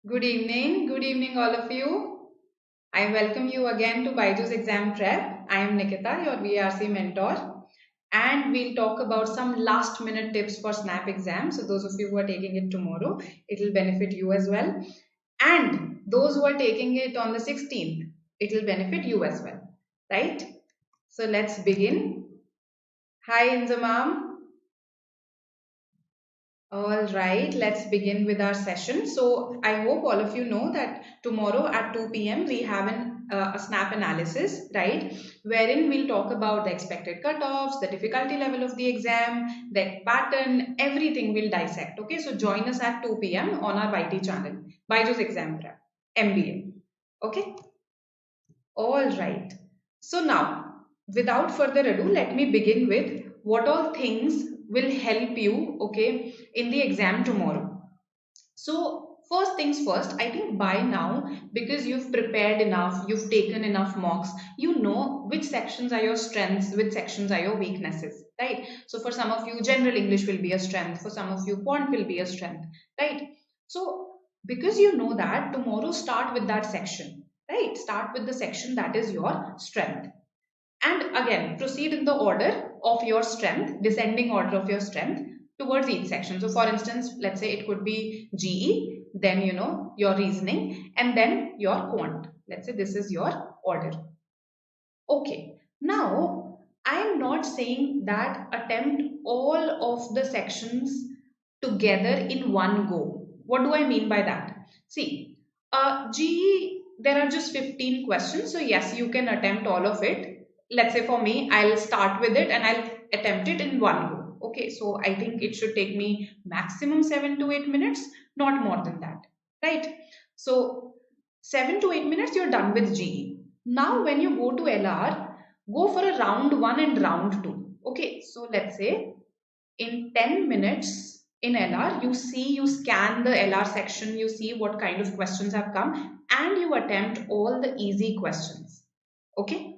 Good evening, all of you. I welcome you again to BYJU'S exam prep. I am Nikita, your VARC mentor, and we'll talk about some last minute tips for SNAP exam. So, those of you who are taking it tomorrow, it will benefit you as well. And those who are taking it on the 16th, it will benefit you as well, right? So, let's begin. Hi, Inzamam. All right, let's begin with our session. So I hope all of you know that tomorrow at 2 p.m. we have a SNAP analysis, right? Wherein we'll talk about the expected cutoffs, the difficulty level of the exam, the pattern, everything we'll dissect. Okay, so join us at 2 p.m. on our YT channel, BYJU'S Exam Prep, MBA. Okay, all right. So now, without further ado, let me begin with what all things will help you, okay, in the exam tomorrow. So, first things first, I think by now, because you've prepared enough, you've taken enough mocks, you know which sections are your strengths, which sections are your weaknesses, right? So, for some of you, general English will be a strength, for some of you, quant will be a strength, right? So, because you know that, tomorrow start with that section, right? Start with the section that is your strength. And again, proceed in the order of your strength, descending order of your strength towards each section. So for instance, let's say it could be GE, then your reasoning, and then your quant. Let's say this is your order. Okay. Now, I am not saying that attempt all of the sections together in one go. What do I mean by that? See, GE, there are just 15 questions. So yes, you can attempt all of it. Let's say for me, I'll start with it and I'll attempt it in one go. Okay, so I think it should take me maximum 7 to 8 minutes, not more than that. Right? So 7 to 8 minutes, you're done with GE. Now, when you go to LR, go for a round 1 and round 2. Okay, so let's say in 10 minutes in LR, you scan the LR section, you see what kind of questions have come, and you attempt all the easy questions. Okay,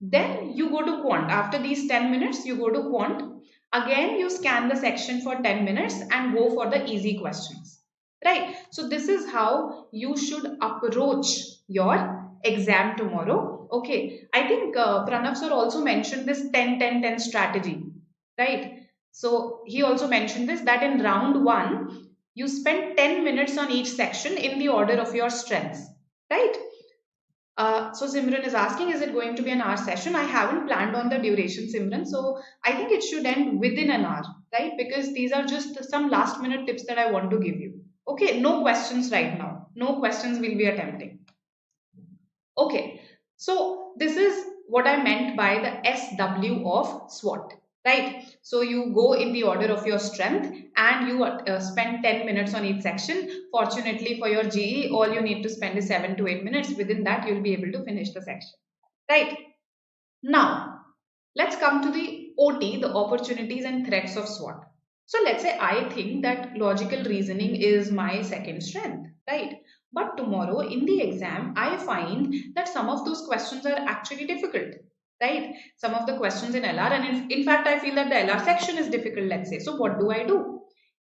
then you go to quant. After these 10 minutes, you go to quant. Again, you scan the section for 10 minutes and go for the easy questions. Right. So this is how you should approach your exam tomorrow. Okay. I think Pranav sir also mentioned this 10-10-10 strategy. Right. So he also mentioned this, that in round 1, you spend 10 minutes on each section in the order of your strengths. Right. So Simran is asking, is it going to be an hour session? I haven't planned on the duration, Simran. So I think it should end within an hour, right? Because these are just some last minute tips that I want to give you. Okay, no questions right now. No questions we'll be attempting. Okay, so this is what I meant by the SW of SWOT, right? So you go in the order of your strength and you spend 10 minutes on each section. Fortunately for your GE, all you need to spend is 7 to 8 minutes. Within that, you'll be able to finish the section, right? Now, let's come to the OT, the opportunities and threats of SWOT. So let's say I think that logical reasoning is my second strength, right? But tomorrow in the exam, I find that some of those questions are actually difficult, right? Some of the questions in LR, and in fact, I feel that the LR section is difficult, let's say. So what do I do?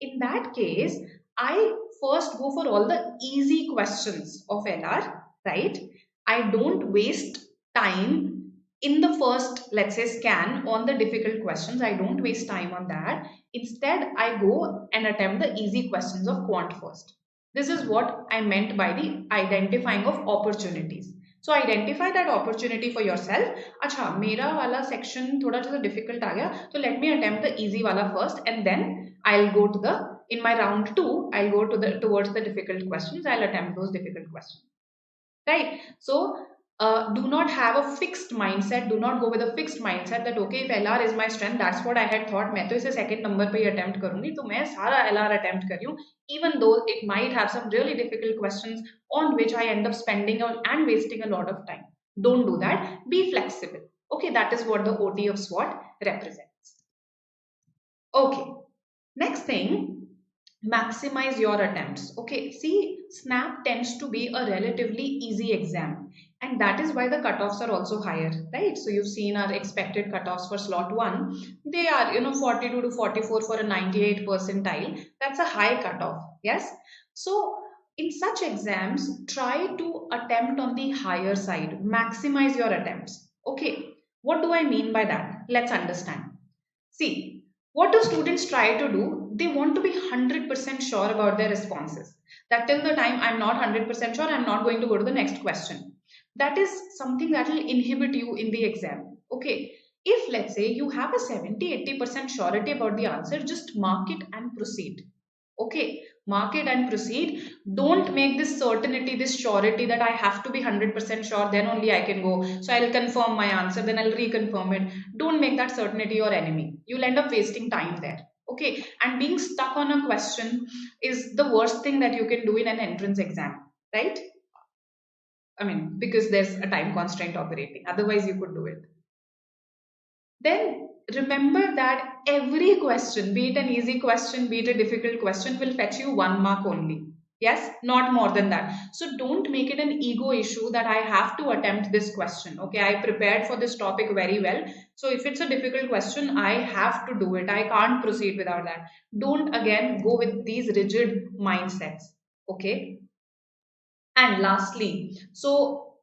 In that case, I first go for all the easy questions of LR, right? I don't waste time in the first, let's say, scan on the difficult questions. I don't waste time on that. Instead, I go and attempt the easy questions of quant first. This is what I meant by the identifying of opportunities. So identify that opportunity for yourself. अच्छा मेरा वाला section थोड़ा सा difficult आ गया, so let me attempt the easy वाला first, and then I'll go to the, in my round 2, I'll go to the towards the difficult questions. I'll attempt those difficult questions. Right? So do not have a fixed mindset. Do not go with a fixed mindset that okay, if LR is my strength, that's what I had thought. मैं तो इसे second number पे ही attempt करूंगी, तो मैं सारा LR attempt कर रही हूँ, even though it might have some really difficult questions on which I end up spending and wasting a lot of time. Don't do that. Be flexible. Okay, that is what the OT of SWOT represents. Okay, next thing, maximize your attempts. Okay, see, SNAP tends to be a relatively easy exam, and that is why the cutoffs are also higher, right? So you've seen our expected cutoffs for slot 1, they are 42 to 44 for a 98 percentile. That's a high cutoff. Yes, so in such exams, try to attempt on the higher side, maximize your attempts. Okay, what do I mean by that? Let's understand. See, what do students try to do? They want to be 100% sure about their responses. That till the time I'm not 100% sure, I'm not going to go to the next question. That is something that will inhibit you in the exam. Okay, if let's say you have a 70-80% surety about the answer, just mark it and proceed. Okay, mark it and proceed. Don't make this certainty, this surety that I have to be 100% sure, then only I can go. So I'll confirm my answer, then I'll reconfirm it. Don't make that certainty your enemy. You'll end up wasting time there. Okay, and being stuck on a question is the worst thing that you can do in an entrance exam, right? I mean, because there's a time constraint operating. Otherwise, you could do it. Then remember that every question, be it an easy question, be it a difficult question, will fetch you 1 mark only. Yes, not more than that. So don't make it an ego issue that I have to attempt this question. Okay, I prepared for this topic very well. So if it's a difficult question, I have to do it. I can't proceed without that. Don't again go with these rigid mindsets. Okay. And lastly, so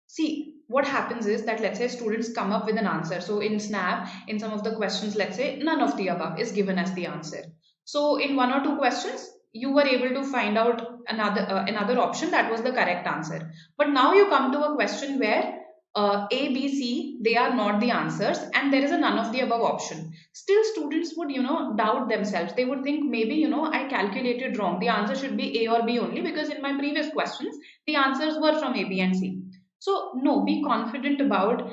see, what happens is that let's say students come up with an answer. So in SNAP, in some of the questions, let's say none of the above is given as the answer. So in 1 or 2 questions, you were able to find out another option that was the correct answer. But now you come to a question where A, B, C, they are not the answers, and there is a none of the above option. Still, students would, doubt themselves. They would think maybe, I calculated wrong. The answer should be A or B only because in my previous questions, the answers were from A, B, and C. So, no, be confident about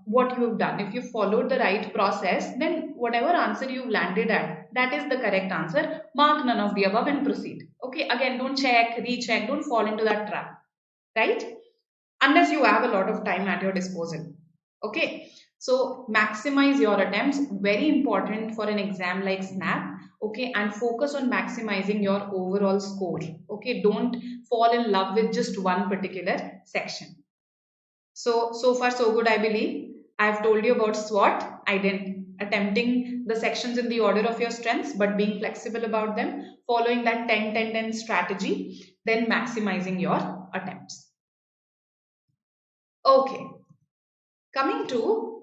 what you've done. If you followed the right process, then whatever answer you've landed at, that is the correct answer. Mark none of the above and proceed. Okay, again, don't check, recheck, don't fall into that trap, right? Unless you have a lot of time at your disposal. Okay, so maximize your attempts, very important for an exam like SNAP. Okay, and focus on maximizing your overall score. Okay, don't fall in love with just one particular section. So far so good, I believe. I've told you about SWOT, attempting the sections in the order of your strengths, but being flexible about them, following that 10-10-10 strategy, then maximizing your attempts. Okay, coming to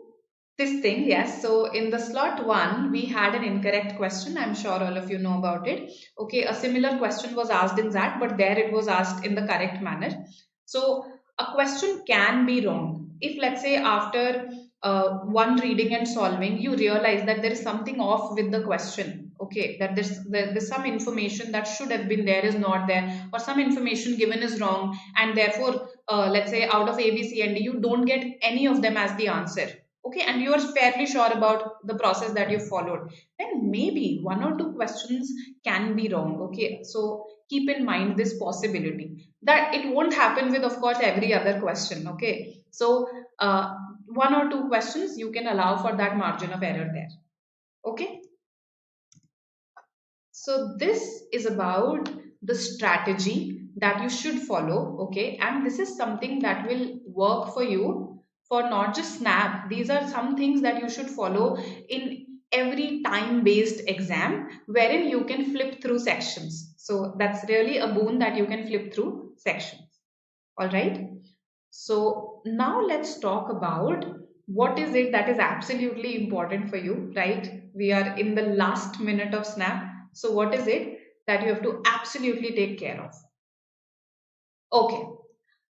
this thing, yes. So in the slot 1, we had an incorrect question. I'm sure all of you know about it. Okay, a similar question was asked in that, but there it was asked in the correct manner. So a question can be wrong. If let's say after one reading and solving, you realize that there is something off with the question. Okay, that there's some information that should have been there is not there, or some information given is wrong, and therefore, let's say out of A, B, C, and D, you don't get any of them as the answer. Okay, and you are fairly sure about the process that you followed, then maybe 1 or 2 questions can be wrong. Okay, so keep in mind this possibility that it won't happen with, of course, every other question. Okay, so 1 or 2 questions you can allow for that margin of error there. Okay, so this is about the strategy that you should follow. Okay, and this is something that will work for you for not just SNAP. These are some things that you should follow in every time-based exam wherein you can flip through sections. So that's really a boon that you can flip through sections. All right. So now let's talk about what is it that is absolutely important for you, right? We are in the last minute of SNAP. So what is it that you have to absolutely take care of? Okay.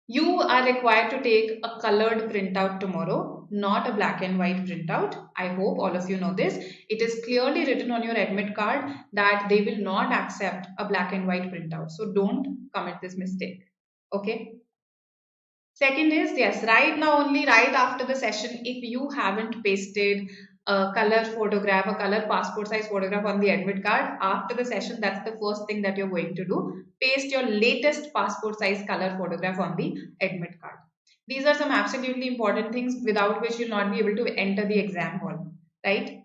You are required to take a colored printout tomorrow, not a black and white printout. I hope all of you know this. It is clearly written on your admit card that they will not accept a black and white printout. So don't commit this mistake. Okay. Second is, yes, right now, only right after the session, if you haven't pasted a color photograph, a color passport size photograph on the admit card, after the session, that's the first thing that you're going to do. Paste your latest passport size color photograph on the admit card. These are some absolutely important things without which you'll not be able to enter the exam hall, right?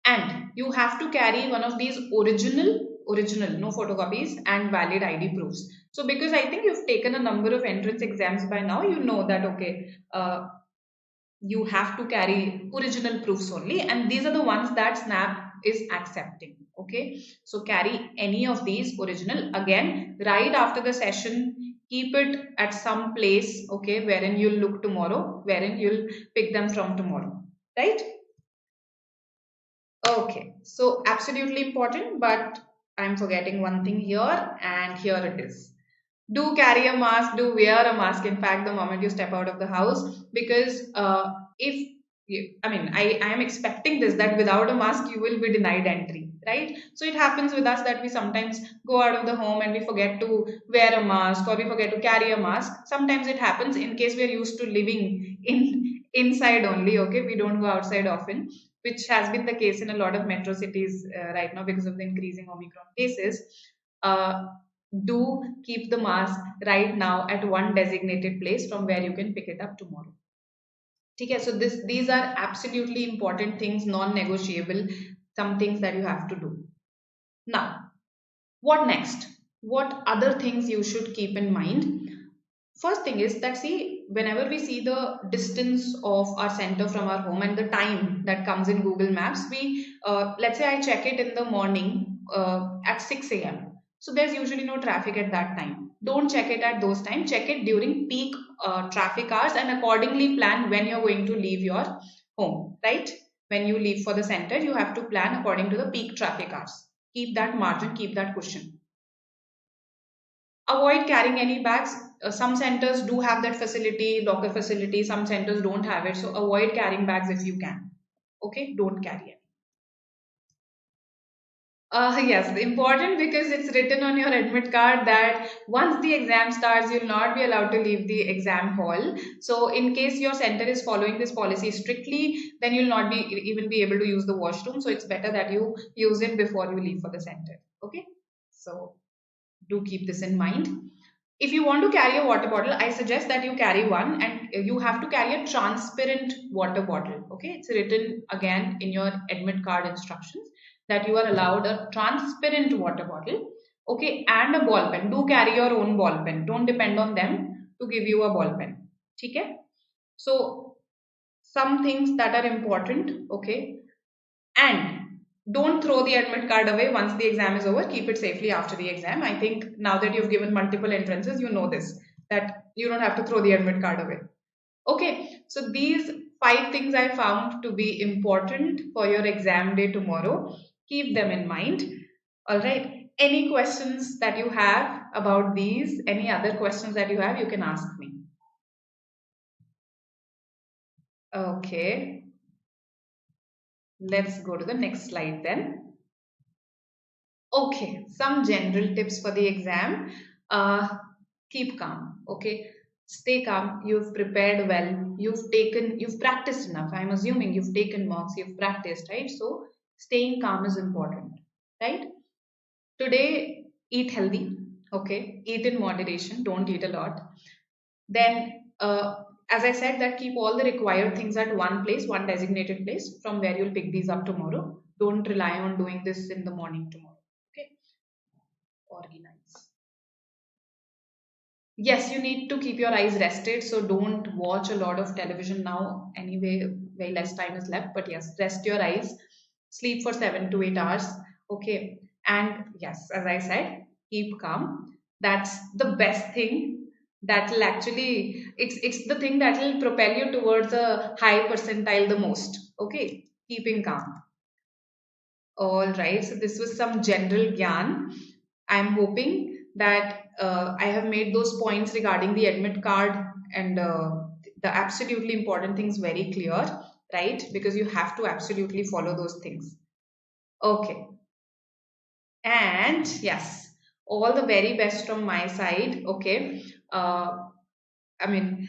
And you have to carry one of these original, no photocopies, and valid ID proofs. So because I think you've taken a number of entrance exams by now, you know that, okay, you have to carry original proofs only. And these are the ones that SNAP is accepting. Okay, so carry any of these original again right after the session. Keep it at some place, okay, wherein you'll look tomorrow, wherein you'll pick them from tomorrow, right? Okay, so absolutely important, but I'm forgetting one thing here, and here it is. Do carry a mask, do wear a mask, in fact, the moment you step out of the house, because if I mean, I am expecting this, that without a mask you will be denied entry, right? So it happens with us that we sometimes go out of the home and we forget to wear a mask, or we forget to carry a mask. Sometimes it happens in case we are used to living inside only, okay, we don't go outside often, which has been the case in a lot of metro cities right now because of the increasing Omicron cases. uh, do keep the mask right now at one designated place from where you can pick it up tomorrow. Okay, so these are absolutely important things, non-negotiable, some things that you have to do. Now, what next? What other things you should keep in mind? First thing is that, see, whenever we see the distance of our center from our home and the time that comes in Google Maps, we let's say I check it in the morning at 6 a.m. So there's usually no traffic at that time. Don't check it at those times. Check it during peak traffic hours and accordingly plan when you're going to leave your home, right? When you leave for the center, you have to plan according to the peak traffic hours. Keep that margin, keep that cushion. Avoid carrying any bags. Some centers do have that facility, locker facility. Some centers don't have it. So avoid carrying bags if you can. Okay, don't carry it. Yes, important because it's written on your admit card that once the exam starts, you'll not be allowed to leave the exam hall. So, in case your center is following this policy strictly, then you'll not be even be able to use the washroom. So, it's better that you use it before you leave for the center. Okay, so do keep this in mind. If you want to carry a water bottle, I suggest that you carry one, and you have to carry a transparent water bottle. Okay, it's written again in your admit card instructions that you are allowed a transparent water bottle. Okay, and a ball pen. Do carry your own ball pen. Don't depend on them to give you a ball pen. Okay, so some things that are important. Okay, and don't throw the admit card away once the exam is over. Keep it safely after the exam. I think now that you've given multiple entrances, you know this, that you don't have to throw the admit card away. Okay, so these 5 things I found to be important for your exam day tomorrow. Keep them in mind. All right. Any questions that you have about these? Any other questions that you have, you can ask me. Okay. Let's go to the next slide then. Okay, some general tips for the exam. Uh, Keep calm. Okay, stay calm. You've prepared well. You've practiced enough. I'm assuming you've taken mocks, you've practiced, right? So staying calm is important, right? Today, eat healthy. Okay, eat in moderation. Don't eat a lot. Then, as I said, that keep all the required things at one place, one designated place from where you'll pick these up tomorrow. Don't rely on doing this in the morning tomorrow. Okay, organize. Yes, you need to keep your eyes rested, so don't watch a lot of television now. Anyway, very less time is left, but yes, rest your eyes. Sleep for 7 to 8 hours. Okay, and yes, as I said, keep calm. That's the best thing. That will actually, it's the thing that will propel you towards a high percentile the most. Okay, keeping calm. All right, so this was some general gyan. I'm hoping that I have made those points regarding the admit card and the absolutely important things very clear, right? Because you have to absolutely follow those things. Okay. And yes, all the very best from my side. Okay. I mean,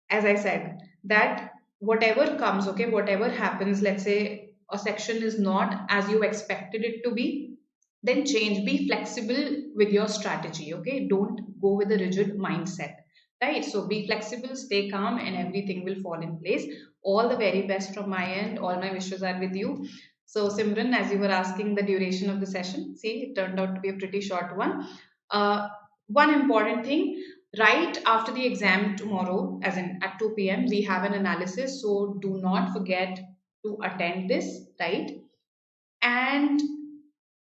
as I said, that whatever comes, okay, whatever happens, let's say a section is not as you expected it to be, then change. Be flexible with your strategy. Okay, don't go with a rigid mindset, right? So be flexible, stay calm, and everything will fall in place. All the very best from my end. All my wishes are with you. So Simran, as you were asking the duration of the session, see, it turned out to be a pretty short one. One important thing, right after the exam tomorrow, as in at 2 p.m., we have an analysis, so do not forget to attend this, right? And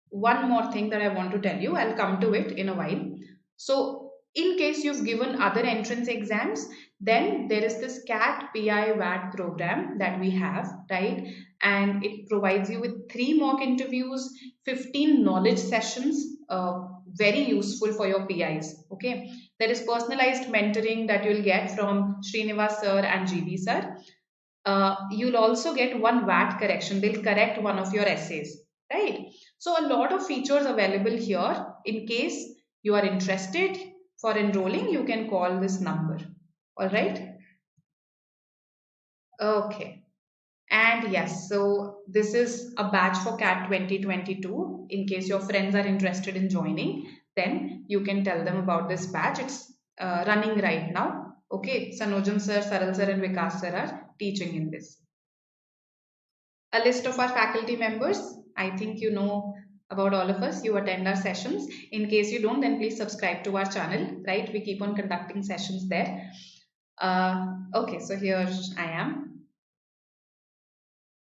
one more thing that I want to tell you, I'll come to it in a while. So, in case you've given other entrance exams, then there is this CAT PI VAT program that we have, right? And it provides you with 3 mock interviews, 15 knowledge sessions, very useful for your PIs. Okay, there is personalized mentoring that you'll get from Srinivas sir and GB sir. You'll also get one VAT correction. They'll correct one of your essays, right? So a lot of features available here. In case you are interested for enrolling, you can call this number. All right. Okay. And yes, so this is a batch for CAT 2022. In case your friends are interested in joining, then you can tell them about this batch. It's running right now. Okay. Sanojam sir, Saral sir, and Vikas sir are teaching in this. A list of our faculty members. I think you know about all of us. You attend our sessions. In case you don't, then please subscribe to our channel, right? We keep on conducting sessions there. Okay, so here I am.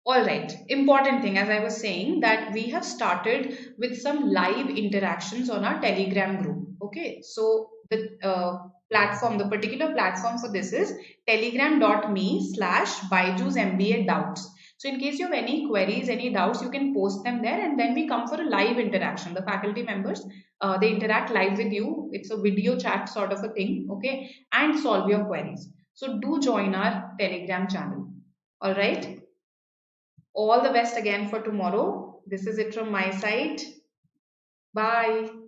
All right, important thing, as I was saying, that we have started with some live interactions on our Telegram group. Okay, so the platform, the particular platform for this is telegram.me/BYJU'S doubts. So in case you have any queries, any doubts, you can post them there, and then we come for a live interaction. The faculty members, they interact live with you. It's a video chat sort of a thing, okay, and solve your queries. So do join our Telegram channel. All right. All the best again for tomorrow. This is it from my side. Bye.